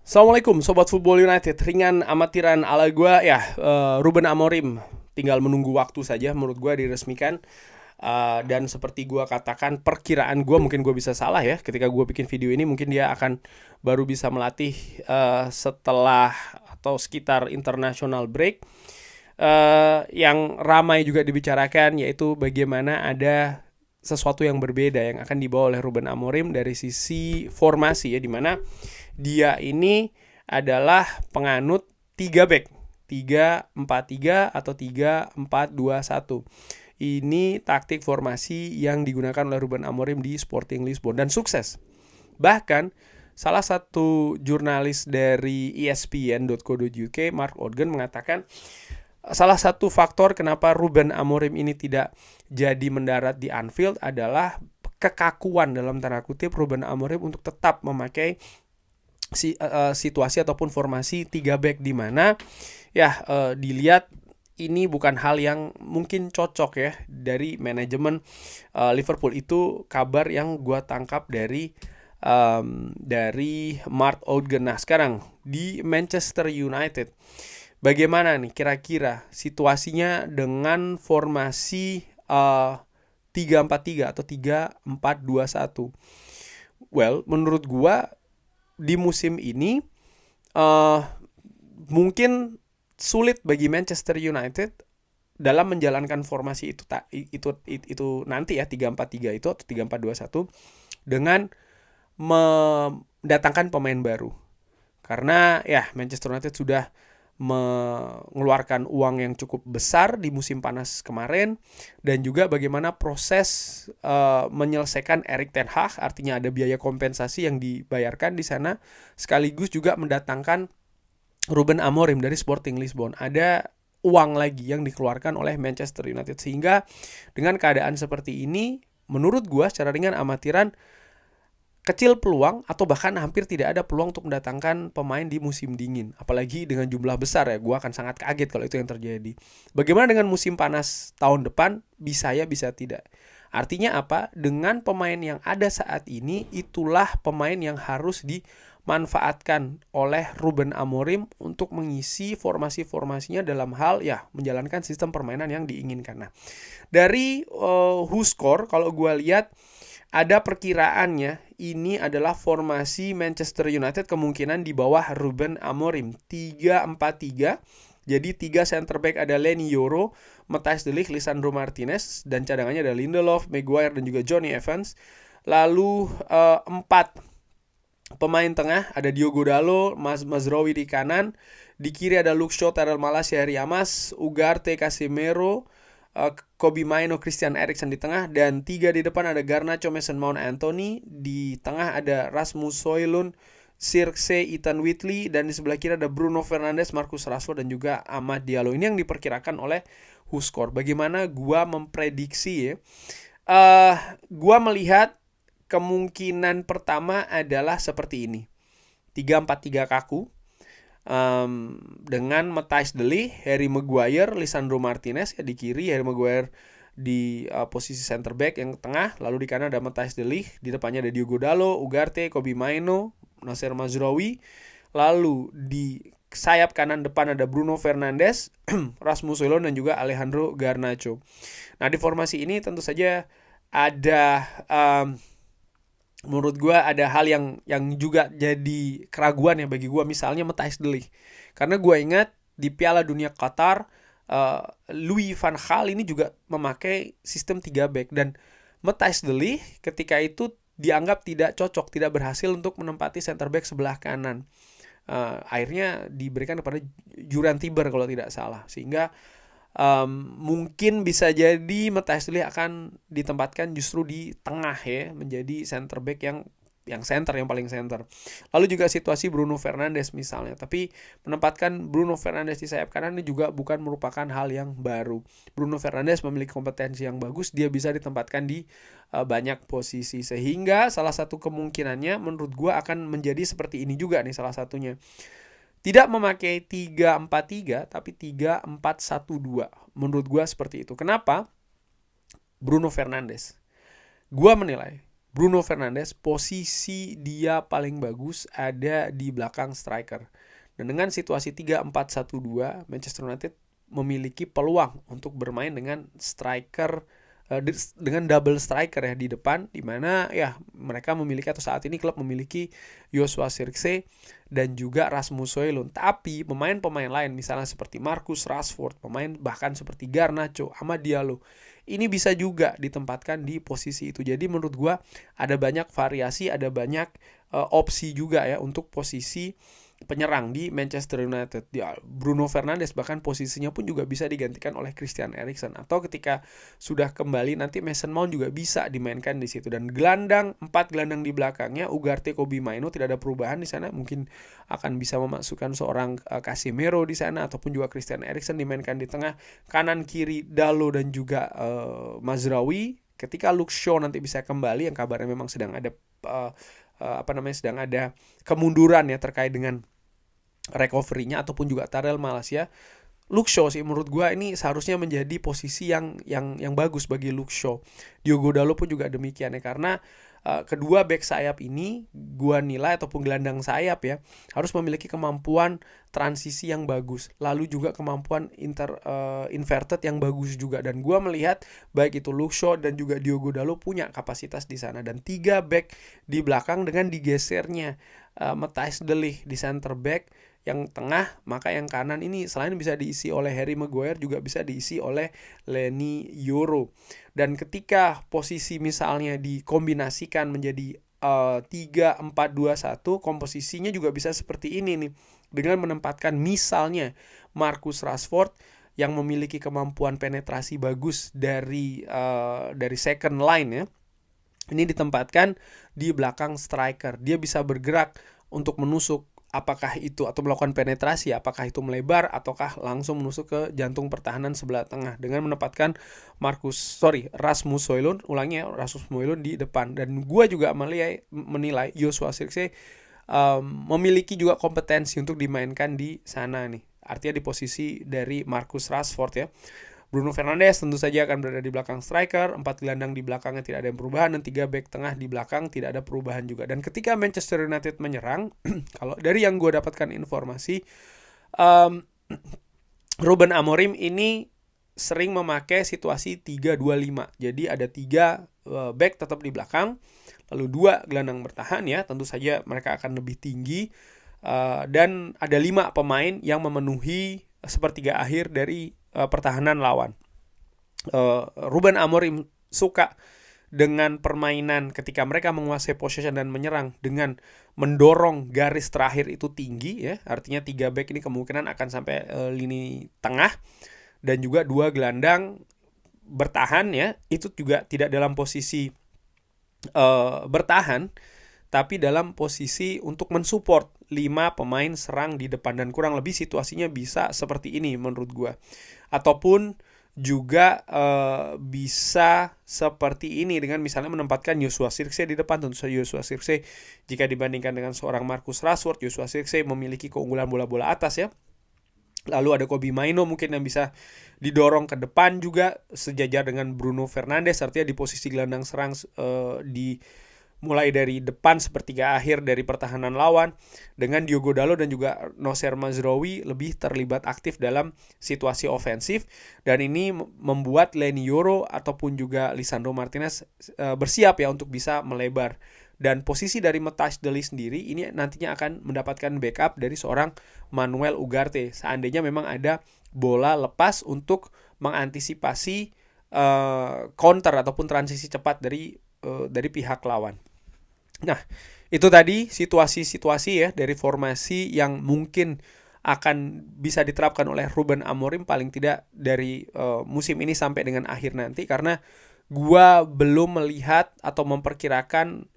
Assalamualaikum Sobat Football United. Ringan amatiran ala gue ya, Ruben Amorim tinggal menunggu waktu saja menurut gue diresmikan. Dan seperti gue katakan, perkiraan gue, mungkin gue bisa salah ya, ketika gue bikin video ini mungkin dia akan baru bisa melatih setelah atau sekitar international break. Yang ramai juga dibicarakan yaitu bagaimana ada sesuatu yang berbeda yang akan dibawa oleh Ruben Amorim dari sisi formasi ya, dimana dia ini adalah penganut 3 back, 3-4-3 atau 3-4-2-1. Ini taktik formasi yang digunakan oleh Ruben Amorim di Sporting Lisbon dan sukses. Bahkan salah satu jurnalis dari ESPN.co.uk, Mark Odgen, mengatakan salah satu faktor kenapa Ruben Amorim ini tidak jadi mendarat di Anfield adalah kekakuan dalam tanda kutip Ruben Amorim untuk tetap memakai situasi ataupun formasi 3 back, di mana ya dilihat ini bukan hal yang mungkin cocok ya dari manajemen Liverpool. Itu kabar yang gue tangkap dari Mark Odgen. Nah, sekarang di Manchester United, bagaimana nih kira-kira situasinya dengan formasi 3-4-3 atau 3-4-2-1? Well, menurut gua di musim ini mungkin sulit bagi Manchester United dalam menjalankan formasi itu nanti ya, 3-4-3 itu atau 3-4-2-1 dengan mendatangkan pemain baru. Karena ya Manchester United sudah mengeluarkan uang yang cukup besar di musim panas kemarin, dan juga bagaimana proses menyelesaikan Erik ten Hag, artinya ada biaya kompensasi yang dibayarkan di sana, sekaligus juga mendatangkan Ruben Amorim dari Sporting Lisbon. Ada uang lagi yang dikeluarkan oleh Manchester United, sehingga dengan keadaan seperti ini, menurut gua secara ringan amatiran, kecil peluang atau bahkan hampir tidak ada peluang untuk mendatangkan pemain di musim dingin. Apalagi dengan jumlah besar ya, gue akan sangat kaget kalau itu yang terjadi. Bagaimana dengan musim panas tahun depan? Bisa ya, bisa tidak. Artinya apa? Dengan pemain yang ada saat ini, itulah pemain yang harus dimanfaatkan oleh Ruben Amorim untuk mengisi formasi-formasinya dalam hal ya menjalankan sistem permainan yang diinginkan. Nah, dari WhoScore kalau gue lihat, ada perkiraannya ini adalah formasi Manchester United kemungkinan di bawah Ruben Amorim 3-4-3. Jadi 3 center back ada Leny Yoro, Matthijs de Ligt, Lisandro Martinez, dan cadangannya ada Lindelof, Maguire, dan juga Johnny Evans. Lalu 4 pemain tengah ada Diogo Dalot, Mazraoui di kanan, di kiri ada Luke Shaw, Tyrell Malacia, Harry Amas, Ugarte, Casemiro, Kobbie Mainoo, Christian Eriksen di tengah, dan 3 di depan ada Garnacho, Mason Mount, Anthony. Di tengah ada Rasmus Højlund, Zirkzee, Ethan Whitley, dan di sebelah kiri ada Bruno Fernandes, Marcus Rashford, dan juga Amad Diallo. Ini yang diperkirakan oleh WhoScore. Bagaimana gua memprediksi ya? Gua melihat kemungkinan pertama adalah seperti ini. 3-4-3 kaku. Dengan Matthijs de Ligt, Harry Maguire, Lisandro Martinez ya di kiri, Harry Maguire di posisi center back yang tengah, lalu di kanan ada Matthijs de Ligt, di depannya ada Diogo Dalot, Ugarte, Kobbie Mainoo, Noussair Mazraoui, lalu di sayap kanan depan ada Bruno Fernandes, Rasmus Højlund, dan juga Alejandro Garnacho. Nah, di formasi ini tentu saja ada menurut gue ada hal yang juga jadi keraguan ya bagi gue, misalnya Matthijs de Ligt. Karena gue ingat di Piala Dunia Qatar, Louis van Gaal ini juga memakai sistem 3 back, dan Matthijs de Ligt ketika itu dianggap tidak cocok, tidak berhasil untuk menempati center back sebelah kanan. Akhirnya diberikan kepada Juran Tiber kalau tidak salah, sehingga mungkin bisa jadi Matthijs de Ligt akan ditempatkan justru di tengah ya, menjadi center back yang paling center. Lalu juga situasi Bruno Fernandes misalnya, tapi menempatkan Bruno Fernandes di sayap kanan ini juga bukan merupakan hal yang baru. Bruno Fernandes memiliki kompetensi yang bagus, dia bisa ditempatkan di banyak posisi, sehingga salah satu kemungkinannya menurut gua akan menjadi seperti ini juga nih, salah satunya. Tidak memakai 3-4-3 tapi 3-4-1-2. Menurut gue seperti itu. Kenapa? Bruno Fernandes. Gue menilai Bruno Fernandes, posisi dia paling bagus ada di belakang striker. Dan dengan situasi 3-4-1-2, Manchester United memiliki peluang untuk bermain dengan striker, dengan double striker ya di depan, di mana ya mereka memiliki, atau saat ini klub memiliki Joshua Zirkzee dan juga Rasmus Højlund. Tapi pemain-pemain lain misalnya seperti Marcus Rashford, pemain bahkan seperti Garnacho, Amad Diallo, ini bisa juga ditempatkan di posisi itu. Jadi menurut gua ada banyak variasi, ada banyak opsi juga ya untuk posisi penyerang di Manchester United. Ya, Bruno Fernandes bahkan posisinya pun juga bisa digantikan oleh Christian Eriksen, atau ketika sudah kembali nanti Mason Mount juga bisa dimainkan di situ. Dan empat gelandang di belakangnya, Ugarte, Kobbie Mainoo, tidak ada perubahan di sana. Mungkin akan bisa memasukkan seorang Casemiro di sana, ataupun juga Christian Eriksen dimainkan di tengah. Kanan kiri Dalot dan juga Mazraoui. Ketika Luke Shaw nanti bisa kembali, yang kabarnya memang sedang ada sedang ada kemunduran ya terkait dengan recovery-nya, ataupun juga Tyrell Malacia. Luke Shaw sih menurut gue ini seharusnya menjadi posisi yang bagus bagi Luke Shaw. Diogo Dalot pun juga demikian ya, karena kedua back sayap ini gua nilai, ataupun gelandang sayap ya, harus memiliki kemampuan transisi yang bagus, lalu juga kemampuan inverted yang bagus juga. Dan gua melihat baik itu Luke Shaw dan juga Diogo Dalot punya kapasitas di sana. Dan 3 back di belakang dengan digesernya Matthijs de Ligt di center back yang tengah, maka yang kanan ini selain bisa diisi oleh Harry Maguire, juga bisa diisi oleh Leny Yoro. Dan ketika posisi misalnya dikombinasikan menjadi 3-4-2-1, komposisinya juga bisa seperti ini nih, dengan menempatkan misalnya Marcus Rashford yang memiliki kemampuan penetrasi bagus dari second line ya. Ini ditempatkan di belakang striker. Dia bisa bergerak untuk menusuk, apakah itu atau melakukan penetrasi, apakah itu melebar ataukah langsung menusuk ke jantung pertahanan sebelah tengah, dengan menempatkan Rasmus Højlund, Rasmus Højlund di depan. Dan gue juga menilai Joshua Zirkzee memiliki juga kompetensi untuk dimainkan di sana nih, artinya di posisi dari Marcus Rashford ya. Bruno Fernandes tentu saja akan berada di belakang striker, 4 gelandang di belakangnya tidak ada yang perubahan, dan 3 back tengah di belakang tidak ada perubahan juga. Dan ketika Manchester United menyerang, kalau dari yang gue dapatkan informasi, Ruben Amorim ini sering memakai situasi 3-2-5. Jadi ada 3 back tetap di belakang, lalu 2 gelandang bertahan ya, tentu saja mereka akan lebih tinggi, dan ada 5 pemain yang memenuhi sepertiga akhir dari pertahanan lawan. Ruben Amorim suka dengan permainan ketika mereka menguasai possession dan menyerang dengan mendorong garis terakhir itu tinggi ya, artinya 3 back ini kemungkinan akan sampai lini tengah, dan juga 2 gelandang bertahan ya, itu juga tidak dalam posisi bertahan, tapi dalam posisi untuk mensupport 5 pemain serang di depan. Dan kurang lebih situasinya bisa seperti ini menurut gue. Ataupun juga bisa seperti ini dengan misalnya menempatkan Joshua Zirkzee di depan. Tentu saja Joshua Zirkzee, jika dibandingkan dengan seorang Marcus Rashford, Joshua Zirkzee memiliki keunggulan bola-bola atas ya. Lalu ada Kobbie Mainoo mungkin yang bisa didorong ke depan juga, sejajar dengan Bruno Fernandes, artinya di posisi gelandang serang mulai dari depan sepertiga akhir dari pertahanan lawan, dengan Diogo Dalot dan juga Nocer Mazraoui lebih terlibat aktif dalam situasi ofensif. Dan ini membuat Leny Yoro ataupun juga Lisandro Martinez bersiap ya untuk bisa melebar. Dan posisi dari Matthijs de Ligt sendiri ini nantinya akan mendapatkan backup dari seorang Manuel Ugarte seandainya memang ada bola lepas untuk mengantisipasi counter ataupun transisi cepat dari pihak lawan. Nah, itu tadi situasi-situasi ya dari formasi yang mungkin akan bisa diterapkan oleh Ruben Amorim paling tidak dari musim ini sampai dengan akhir nanti, karena gua belum melihat atau memperkirakan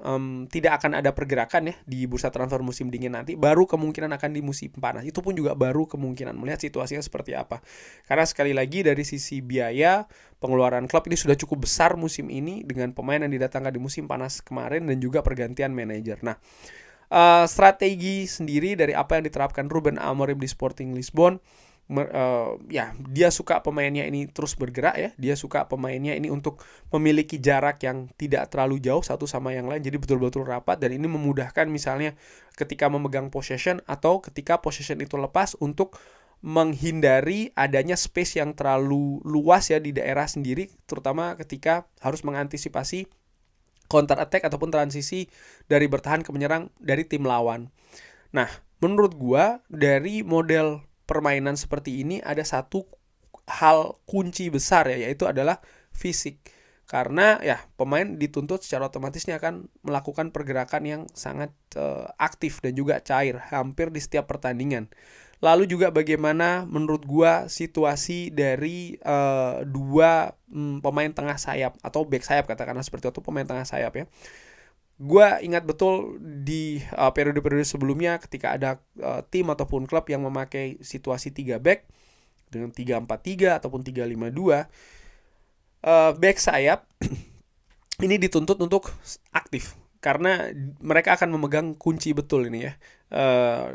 tidak akan ada pergerakan ya di bursa transfer musim dingin nanti. Baru kemungkinan akan di musim panas. Itu pun juga baru kemungkinan, melihat situasinya seperti apa. Karena sekali lagi dari sisi biaya, pengeluaran klub ini sudah cukup besar musim ini dengan pemain yang didatangkan di musim panas kemarin dan juga pergantian manajer. Nah, strategi sendiri dari apa yang diterapkan Ruben Amorim di Sporting Lisbon, Ya dia suka pemainnya ini terus bergerak ya, dia suka pemainnya ini untuk memiliki jarak yang tidak terlalu jauh satu sama yang lain, jadi betul-betul rapat, dan ini memudahkan misalnya ketika memegang possession atau ketika possession itu lepas untuk menghindari adanya space yang terlalu luas ya di daerah sendiri, terutama ketika harus mengantisipasi counter attack ataupun transisi dari bertahan ke menyerang dari tim lawan. Nah, menurut gua dari model permainan seperti ini ada satu hal kunci besar ya, yaitu adalah fisik. Karena ya pemain dituntut secara otomatisnya akan melakukan pergerakan yang sangat aktif dan juga cair hampir di setiap pertandingan. Lalu juga bagaimana menurut gua situasi dari dua pemain tengah sayap atau back sayap katakanlah seperti itu, pemain tengah sayap ya. Gua ingat betul di periode-periode sebelumnya ketika ada tim ataupun klub yang memakai situasi 3 back dengan 3-4-3 ataupun 3-5-2, back sayap ini dituntut untuk aktif karena mereka akan memegang kunci betul ini ya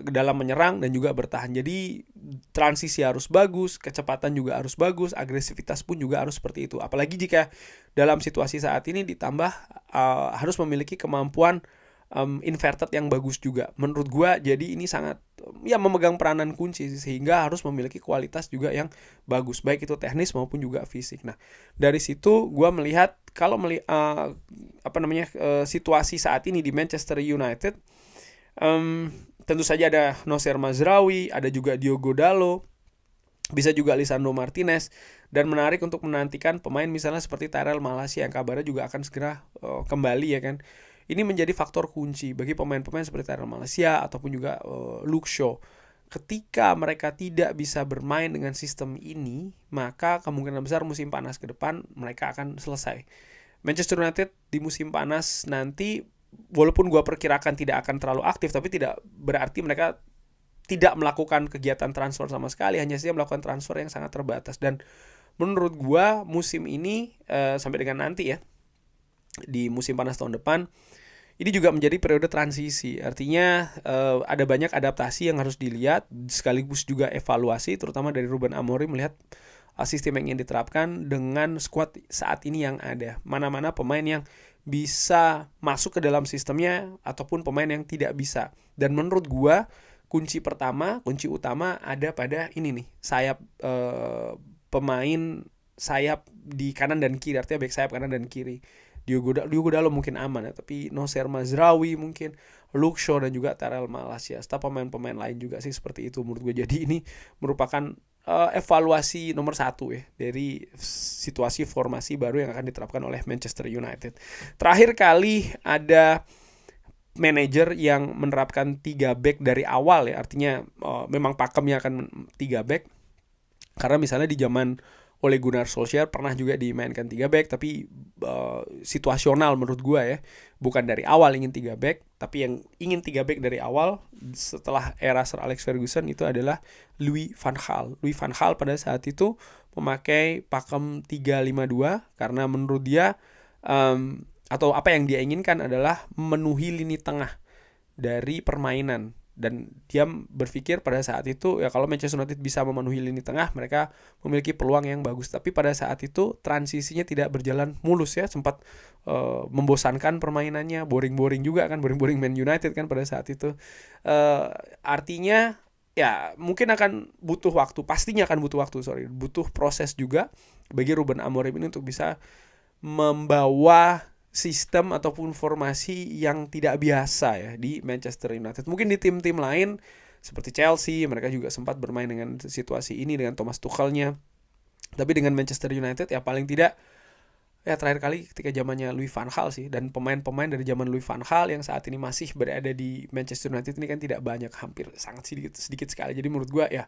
dalam menyerang dan juga bertahan. Jadi transisi harus bagus, kecepatan juga harus bagus, agresivitas pun juga harus seperti itu. Apalagi jika dalam situasi saat ini ditambah harus memiliki kemampuan inverted yang bagus juga. Menurut gua jadi ini sangat ya memegang peranan kunci sehingga harus memiliki kualitas juga yang bagus, baik itu teknis maupun juga fisik. Nah, dari situ gua melihat kalau situasi saat ini di Manchester United, tentu saja ada Nocer Mazraoui, ada juga Diogo Dalot, bisa juga Lisandro Martinez, dan menarik untuk menantikan pemain misalnya seperti Tyrell Malacia yang kabarnya juga akan segera kembali ya kan. Ini menjadi faktor kunci bagi pemain-pemain seperti Tyrell Malacia ataupun juga Luke Shaw. Ketika mereka tidak bisa bermain dengan sistem ini, maka kemungkinan besar musim panas ke depan mereka akan selesai. Manchester United di musim panas nanti, walaupun gue perkirakan tidak akan terlalu aktif, tapi tidak berarti mereka tidak melakukan kegiatan transfer sama sekali, hanya saja melakukan transfer yang sangat terbatas. Dan menurut gue musim ini sampai dengan nanti ya, di musim panas tahun depan, ini juga menjadi periode transisi. Artinya ada banyak adaptasi yang harus dilihat, sekaligus juga evaluasi, terutama dari Ruben Amorim melihat sistem yang ingin diterapkan dengan skuad saat ini yang ada. Mana-mana pemain yang bisa masuk ke dalam sistemnya ataupun pemain yang tidak bisa. Dan menurut gua kunci utama ada pada ini nih, sayap pemain sayap di kanan dan kiri, artinya back sayap kanan dan kiri. Diogo Dalot mungkin aman ya, tapi Nocer Mazraoui mungkin, Luke Shaw dan juga Tyrell Malacia, serta pemain-pemain lain juga sih seperti itu menurut gue. Jadi ini merupakan evaluasi nomor 1 ya dari situasi formasi baru yang akan diterapkan oleh Manchester United. Terakhir kali ada manajer yang menerapkan 3 back dari awal ya, artinya memang pakemnya akan 3 back. Karena misalnya di zaman Ole Gunnar Solskjaer pernah juga dimainkan 3 back, tapi situasional menurut gue ya, bukan dari awal ingin 3 back, tapi yang ingin 3 back dari awal setelah era Sir Alex Ferguson itu adalah Louis van Gaal. Louis van Gaal pada saat itu memakai pakem 3-5-2 karena menurut dia atau apa yang dia inginkan adalah memenuhi lini tengah dari permainan. Dan dia berpikir pada saat itu ya kalau Manchester United bisa memenuhi lini tengah, mereka memiliki peluang yang bagus. Tapi pada saat itu transisinya tidak berjalan mulus ya, sempat membosankan permainannya, boring-boring juga kan, boring-boring Man United kan pada saat itu. Artinya ya mungkin akan butuh waktu, butuh proses juga bagi Ruben Amorim ini untuk bisa membawa sistem ataupun formasi yang tidak biasa ya di Manchester United. Mungkin di tim-tim lain seperti Chelsea, mereka juga sempat bermain dengan situasi ini dengan Thomas Tuchelnya. Tapi dengan Manchester United ya paling tidak ya terakhir kali ketika zamannya Louis van Gaal sih, dan pemain-pemain dari zaman Louis van Gaal yang saat ini masih berada di Manchester United ini kan tidak banyak, hampir sangat sedikit sekali. Jadi menurut gua ya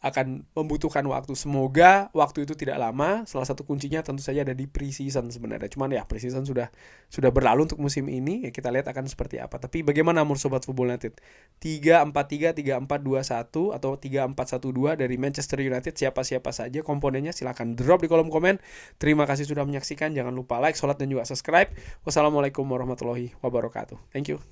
akan membutuhkan waktu. Semoga waktu itu tidak lama. Salah satu kuncinya tentu saja ada di pre-season sebenarnya. Cuman ya pre-season sudah berlalu untuk musim ini. Ya kita lihat akan seperti apa. Tapi bagaimana menurut Sobat Football United? 3-4-3, 3-4-2-1 atau 3-4-1-2 dari Manchester United, siapa-siapa saja komponennya? Silahkan drop di kolom komen. Terima kasih sudah menyaksikan. Jangan lupa like, sholat, dan juga subscribe. Wassalamualaikum warahmatullahi wabarakatuh. Thank you.